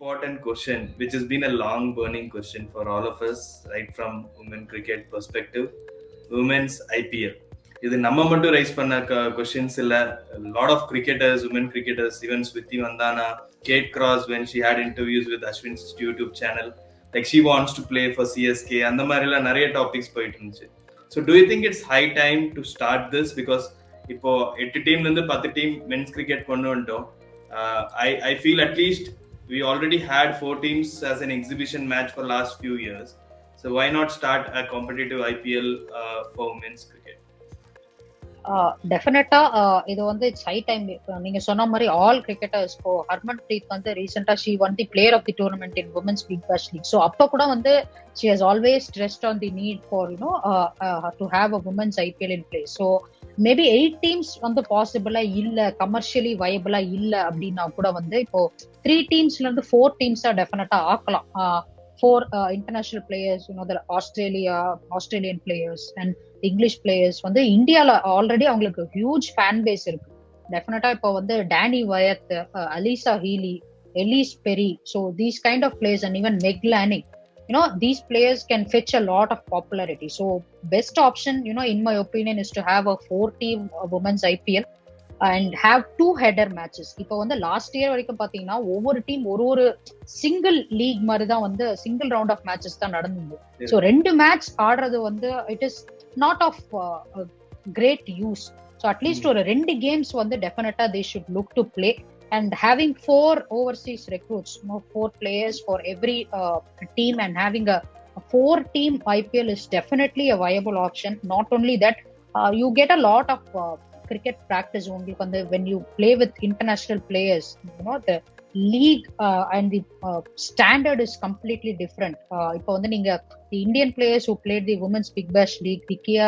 important question, which has been a long burning question for all of us, right from women cricket perspective. Women's IPL. இது நம்ம மட்டும் rice பண்ண questions இல்ல. Lot of cricketers, women cricketers, even Smriti Mandhana, Kate Cross when she had interviews with Ashwin's YouTube channel, like she wants to play for CSK, அந்த மாதிரிலாம் நிறைய topics போயிட்டு இருந்துச்சு. So do you think it's high time to start this? Because இப்போ 8 டீம்ல இருந்து 10 team men's cricket கொண்டு வந்துட்டோம். I feel at least we already had 4 teams as an exhibition match for last few years. So why not start a competitive IPL for women's cricket? டெஃபினட்டா இது வந்து it's high time. நீங்க சொன்ன மாதிரி all cricketers இப்போ Harman breath வந்து ரீசெண்டா she won the player of the tournament in women's Big Bash League. So அப்போ கூட வந்து she has always stressed on the need for to have a women's IPL in play. So maybe 8 teams வந்து பாசிபிளா இல்ல, commercially வயபிளா இல்ல அப்படின்னா கூட வந்து இப்போ 3 டீம்ஸ்ல இருந்து 4 டீம்ஸா டெஃபினட்டா ஆக்கலாம். 4 international players, the Australian players and English players வந்து இந்தியால ஆல்ரெடி அவங்களுக்கு ஹியூஜ் ஃபேன் பேஸ் இருக்கு. டெஃபினட்டா இப்போ வந்து Danni Wyatt, Alyssa Healy, Ellyse Perry, so these kind of players and even Meg Lanning, these players can fetch a lot of popularity. So best option, in my opinion, is to have a 4-team women's IPL and have 2 header matches. இப்போ வந்து last year வரைக்கும் பாத்தீங்கன்னா ஒவ்வொரு team ஒரு single league மாதிரி தான் வந்து single round of matches தான் நடந்தது. ஸோ 2 மேட்ச் ஆடுறது வந்து it is not of great use. So at least ஒரு 2 கேம்ஸ் வந்து டெஃபினட்டா they should look to play. And having 4 overseas recruits, 4 players for every team, and having a 4-team IPL is definitely a viable option. Not only that, you get a lot of cricket practice when you play with international players. The league and the standard is completely different. Ipo vandu neenga the Indian players who played the women's big bash league, the Kia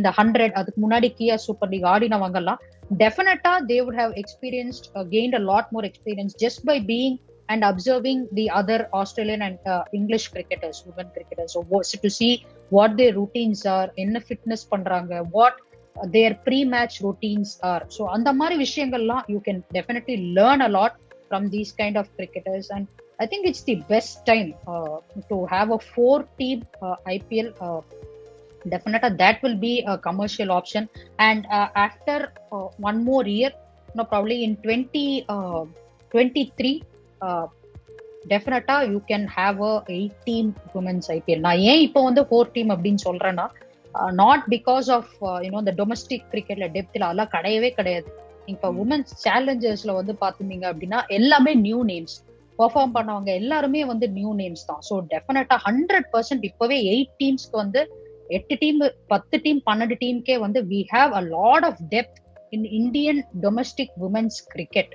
the 100, adukku munadi Kia super league aadinavangalla definitely they would have experienced gained a lot more experience just by being and observing the other Australian and English cricketers, women cricketers. So to see what their routines are, enna fitness pandranga, what their pre-match routines are. So அந்த மாதிரி விஷயங்கள்லாம் you can definitely learn a lot from these kind of cricketers, and I think it's the best time to have a 4-team IPL. Definitely that will be a commercial option, and after one more year, probably in 2023, definitely you can have a 8-team women's IPL. நான் ஏன் இப்போ வந்து 4-team அப்படின்னு சொல்றேன்னா, not because of the domestic கிரிக்கெட்ல டெப்த்ல அதெல்லாம் கிடையவே கிடையாது. இப்போ உமன்ஸ் சேலஞ்சர்ஸ்ல வந்து பாத்துட்டீங்க அப்படின்னா எல்லாமே நியூ நேம்ஸ், பெர்ஃபார்ம் பண்ணவங்க எல்லாருமே வந்து நியூ நேம்ஸ் தான். ஸோ டெஃபினட்டா 100% இப்பவே 8 டீம்ஸ்க்கு வந்து 8 டீம் 10 டீம் 12 டீமுக்கே வந்து we have a lot of depth in Indian domestic women's cricket,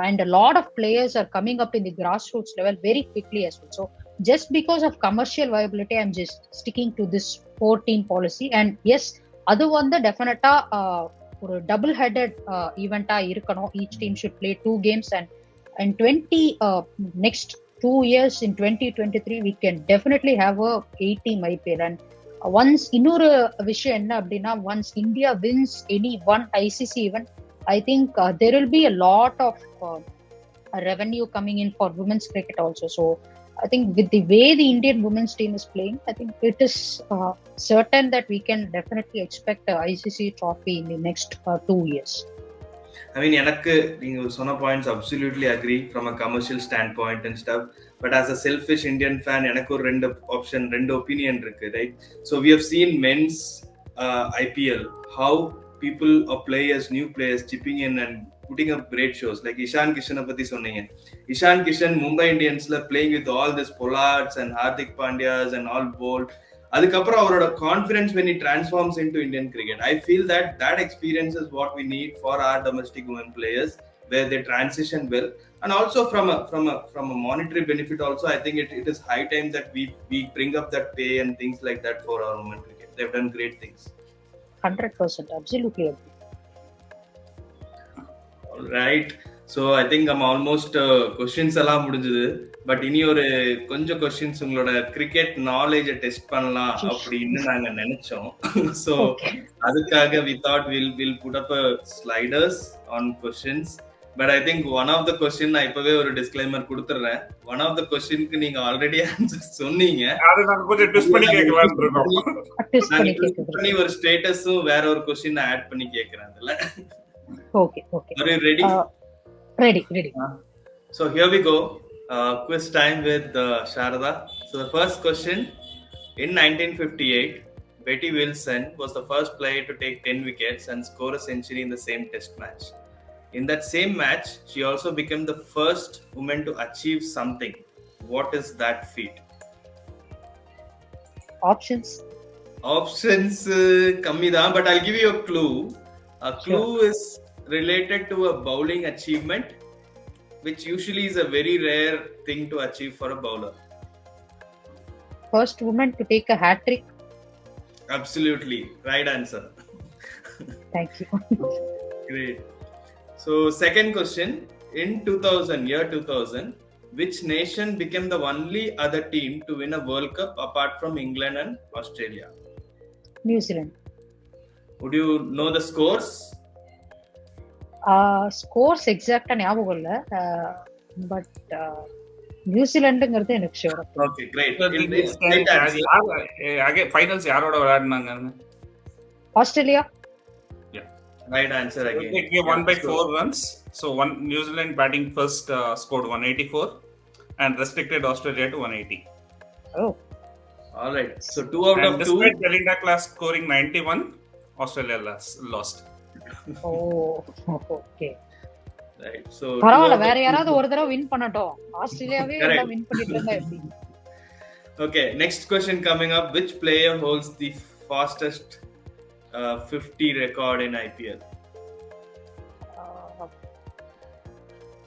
and a lot of players are coming up in the grassroots level very quickly as well. So just because of commercial viability, I'm just sticking to this 4-team policy. And yes, அது வந்து டெஃபினட்டா ஒரு double headed ஈவெண்டா இருக்கணும். each team should play 2 games, and 20 next 2 years in 2023 we can definitely have a 8-team IPL. And once இன்னொரு விஷயம் என்ன அப்படின்னா, once India wins any one ICC event, I think there will be a lot of revenue coming in for women's cricket also. So I think with the way the Indian women's team is playing, I think it is certain that we can definitely expect a ICC trophy in the next 2 years. I mean, எனக்கு நீங்க சொன்ன points absolutely agree from a commercial standpoint and stuff. But as a selfish Indian fan, எனக்கு ஒரு 2 opinion இருக்கு, right? So we have seen men's IPL, how people or players, new players chipping in and putting up great shows. Like Ishan Kishan பத்தி சொன்னீங்க. Ishan Kishan Mumbai Indiansல playing with all this Pollards and Hardik Pandyas and all bold. அதுக்கப்புறம் அவரோட confidence when he transforms into Indian cricket, I feel that experience is what we need for our domestic women players, where they transition well. And also from a monetary benefit also, I think it is high time that we bring up that pay and things like that for our women cricket. They've done great things. 100% absolutely agree. All right, so I think I'm almost questions எல்லாம் முடிஞ்சது. But இனி ஒரு கொஞ்சம் questions உங்களோட cricket நாலேஜை test பண்ணலாம் அப்படின்னு நாங்க நினைச்சோம். ஸோ அதுக்காக we thought we'll put up a sliders on questions. But I think one of the question நான் இப்பவே ஒரு டிஸ்க்ளைமர் கொடுத்துறேன். ஒன் ஆஃப் த கொஸ்டினுக்கு நீங்க ஆல்ரெடி ஆன்சர் சொன்னீங்க. அது நான் கொஞ்சம் ட்விஸ்ட் பண்ணி கேட்கலாம்னு இருக்கோம். Twist நான் பண்ணி twist கேக்குறது. பண்ணி ஒரு ஸ்டேட்டஸும் வேற ஒரு கொஸ்டின் ஆட் பண்ணி கேக்குறேன் அதுல. Okay, okay. Are you ready? Ready. So here we go. Quiz time with Sharada. So the first question: in 1958, Betty Wilson was the first player to take 10 wickets and score a century in the same Test match. In that same match, she also became the first woman to achieve something. What is that feat? Options. Options kammi da, but I'll give you a clue. A clue is related to a bowling achievement, which usually is a very rare thing to achieve for a bowler. First woman to take a hat trick. Absolutely, right answer. Thank you. Great. So second question: in 2000, which nation became the only other team to win a World Cup apart from England and Australia? New Zealand. Would you know the scores? Scores exact ஞாபகம் இல்ல. But நியூசிலாண்டுங்கிறது எனக்கு sure. Okay, great. Finals யாரோட விளையாடுனாங்க? Australia. Right answer again. They won by 4 runs. So one New Zealand batting first scored 184 and restricted Australia to 180. Oh. All right. So 2 out and of 2. Despite Belinda Clark scoring 91, Australia lost. Oh, okay. Right. So பரவாயில்ல, வேற யாராவது ஒரு தடவை win பண்ணட்டும். ஆஸ்திரேலியாவே எல்லாம் win பண்ணிட்டு இருந்தா எப்படி? Okay, next question coming up: which player holds the fastest 50 record in IPL?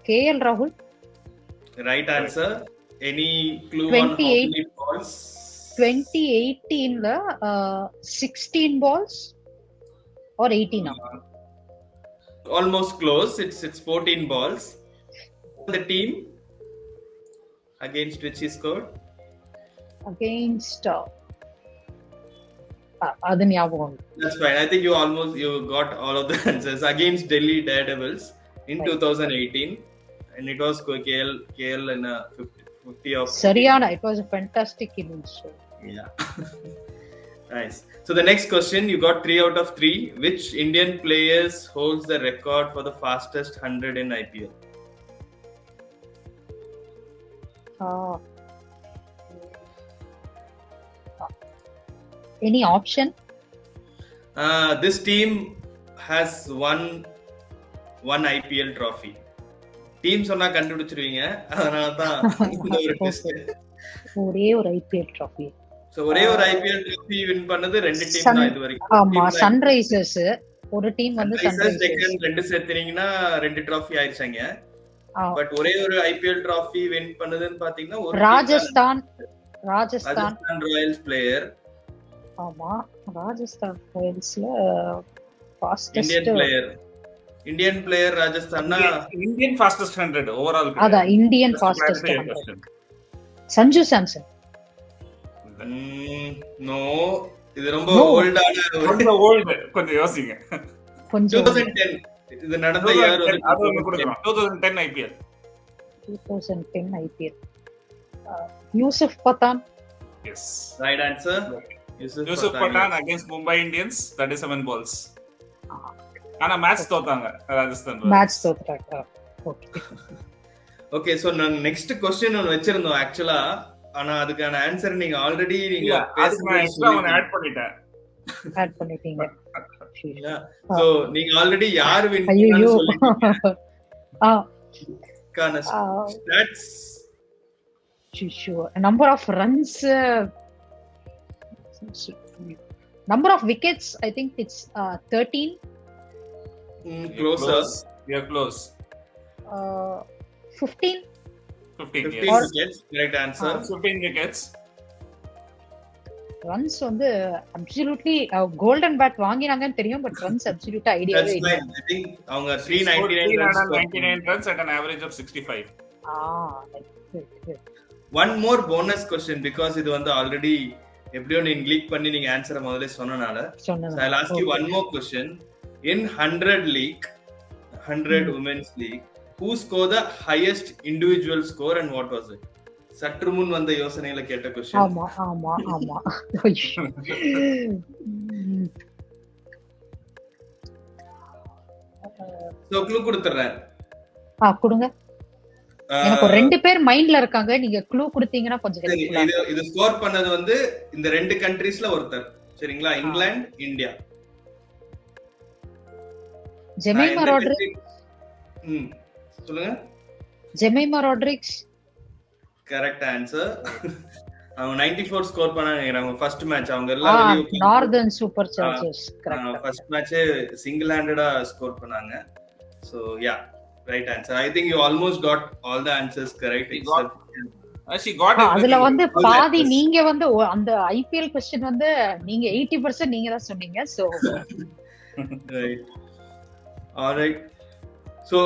KL Rahul. Right answer. Any clue 28. on how many balls? 2018 ல 16 balls or 18 Almost close. It's 14 balls. The team against which he scored? against அது ஞாபகம். That's fine. I think you got all of the answers. Against Delhi Daredevils in 2018, and it was KL in a 50 of. சரியான, it was a fantastic innings. Yeah. Nice. So the next question, you got 3 out of 3. Which Indian players holds the record for the fastest 100 in IPL? Any option? This team has won one IPL trophy. Team சொன்னா கண்டுபிடிச்சிருவீங்க, அதனால தான் இந்த ஒரு test. ஒரே ஒரு IPL trophy. So ஒரே ஒரு IPL trophy win பண்ணது ரெண்டு டீம் தான் இது வரைக்கும். ஆமா, சன்ரைசர்ஸ் ஒரு டீம் வந்து சன்ரைசர்ஸ் ரெண்டு சேர்த்தீங்கன்னா ரெண்டு trophy ஆயிடுச்சாங்க. பட் ஒரே ஒரு IPL trophy வின் பண்ணதுன்னு பாத்தீங்கன்னா ஒரு ராஜஸ்தான் ராயல்ஸ் பிளேயர். ஆமா, ராஜஸ்தான் ராயல்ஸ்ல ஃபாஸ்டஸ்ட் இந்தியன் பிளேயர் ராஜஸ்தான்னா இந்தியன் ஃபாஸ்டஸ்ட் 100 ஓவரால். அதான் Indian fastest 100. Sanju Samson. No, இது ரொம்ப ஓல்டான, ரொம்ப ஓல்ட். கொஞ்சம் யோசிங்க. 2010 இது நடந்த இயர். அது ஒன்னு கொடுங்க. 2010 IPL. 2010 IPL. Yusuf Pathaan. Yes. Right answer. Yusuf Pathan against Mumbai Indians, 37 balls. ஆனா மேட்ச் தோத்தாங்க ராஜஸ்தான். மேட்ச் தோத்தாங்க. ஓகே. ஓகே, சோ நான் நெக்ஸ்ட் क्वेश्चन ஒன்னு வெச்சிருந்தோம் ஆக்சுவலா. ஆனா அதுக்கான ஆன்சர் நீங்க ஆல்ரெடி அதுக்கு நான் எக்ஸ்ட்ரா ஒன்னு ஆட் பண்ணிட்டீங்க. சோ நீங்க ஆல்ரெடி யார் வின் பண்ணான்னு சொல்லிட்டீங்க. கான stats number of runs, number of wickets, I think it's 13. Closer. Yeah, close. 15 wickets. Correct answer. 15 wickets. runs வந்து absolutely golden bat வாங்கினாங்கன்னு தெரியும், பட் runs absolute ஐடியாவே இல்ல. I think அவங்க 399 runs at an average of 65. One more bonus question, because இது வந்து already எப்படியோ நீங்க league பண்ணி நீங்க ஆன்சரை முதல்ல சொன்னனால. So I'll ask you one more question. In 100 league, 100 women's league, who scored the highest individual score and what was it? சற்று முன் வந்த யோசனையில கேட்ட கொஸ்டின். ஆமா ஆமா ஆமா. சோ க்ளூ கொடுத்துறேன். கொடுங்க. எனக்கு ஒரு 2 பேர் மைண்ட்ல இருக்காங்க. நீங்க க்ளூ கொடுத்தீங்கன்னா கொஞ்சம் ஹெல்ப்ஃபுல்லா. இது ஸ்கோர் பண்ணது வந்து இந்த 2 கண்ட்ரீஸ்ல ஒருத்தர். சரிங்களா? England, India. ஜெமைமா ராட்ரிக்ஸ். சொல்லுங்க. ஜெமைமா ராட்ரிக்ஸ். Correct answer. அவங்க 94 ஸ்கோர் பண்ணாங்க. அவங்க ஃபர்ஸ்ட் மேட்ச் அவங்க எல்லாம் Northern Superchargers. Correct. First match single ஹேண்டடா ஸ்கோர் பண்ணாங்க. So yeah, right answer. I think you almost got all the answers correct. She got அதுல வந்து பாதி நீங்க வந்து அந்த IPL क्वेश्चन வந்து நீங்க 80% நீங்க தான் சொன்னீங்க. So right. All right. So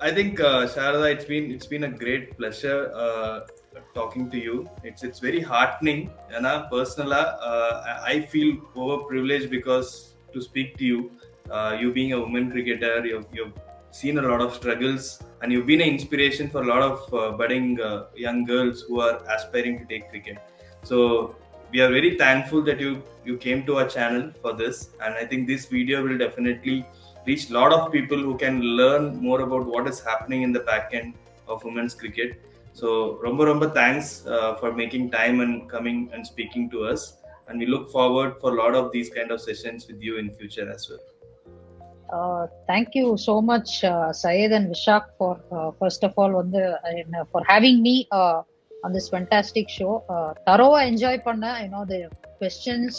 I think Sharada, it's been a great pleasure talking to you. It's very heartening, and personally I feel overprivileged because to speak to you, you being a women cricketer, you've seen a lot of struggles and you've been an inspiration for a lot of budding young girls who are aspiring to take cricket. So we are very thankful that you came to our channel for this, and I think this video will definitely reach a lot of people who can learn more about what is happening in the back end of women's cricket. So romba thanks for making time and coming and speaking to us, and we look forward for a lot of these kind of sessions with you in future as well. Thank you so much Syed and Vishak for first of all for having me on this fantastic show. Thoroughly enjoy panna. The questions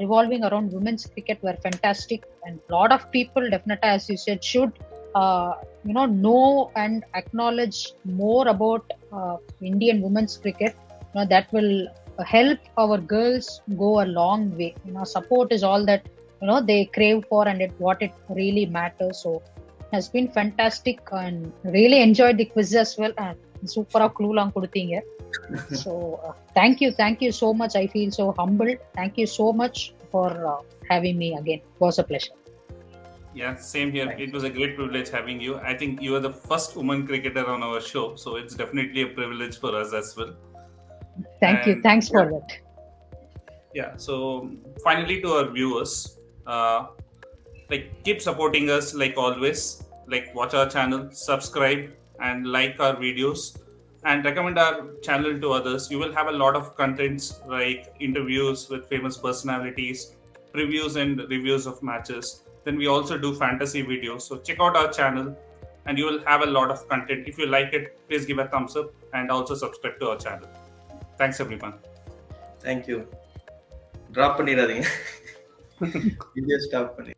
revolving around women's cricket were fantastic, and lot of people definitely, as you said, should know and acknowledge more about Indian women's cricket. That will help our girls go a long way. Support is all that they crave for, and what it really matters. So it has been fantastic, and really enjoyed the quiz as well, and super clue lang kuduthinga. So thank you so much. I feel so humbled. Thank you so much for having me again. It was a pleasure. Yeah, same here. It was a great privilege having you. I think you are the first woman cricketer on our show, so it's definitely a privilege for us as well. Thank you. Thanks for that. Yeah, so finally to our viewers, keep supporting us like always. Watch our channel, subscribe, and like our videos, and recommend our channel to others. You will have a lot of contents like interviews with famous personalities, previews and reviews of matches. Then we also do fantasy videos. So check out our channel, and you will have a lot of content. If you like it, please give a thumbs up and also subscribe to our channel. Thanks everyone. Thank you. Drop பண்ணிடாதீங்க. Video stop பண்ணி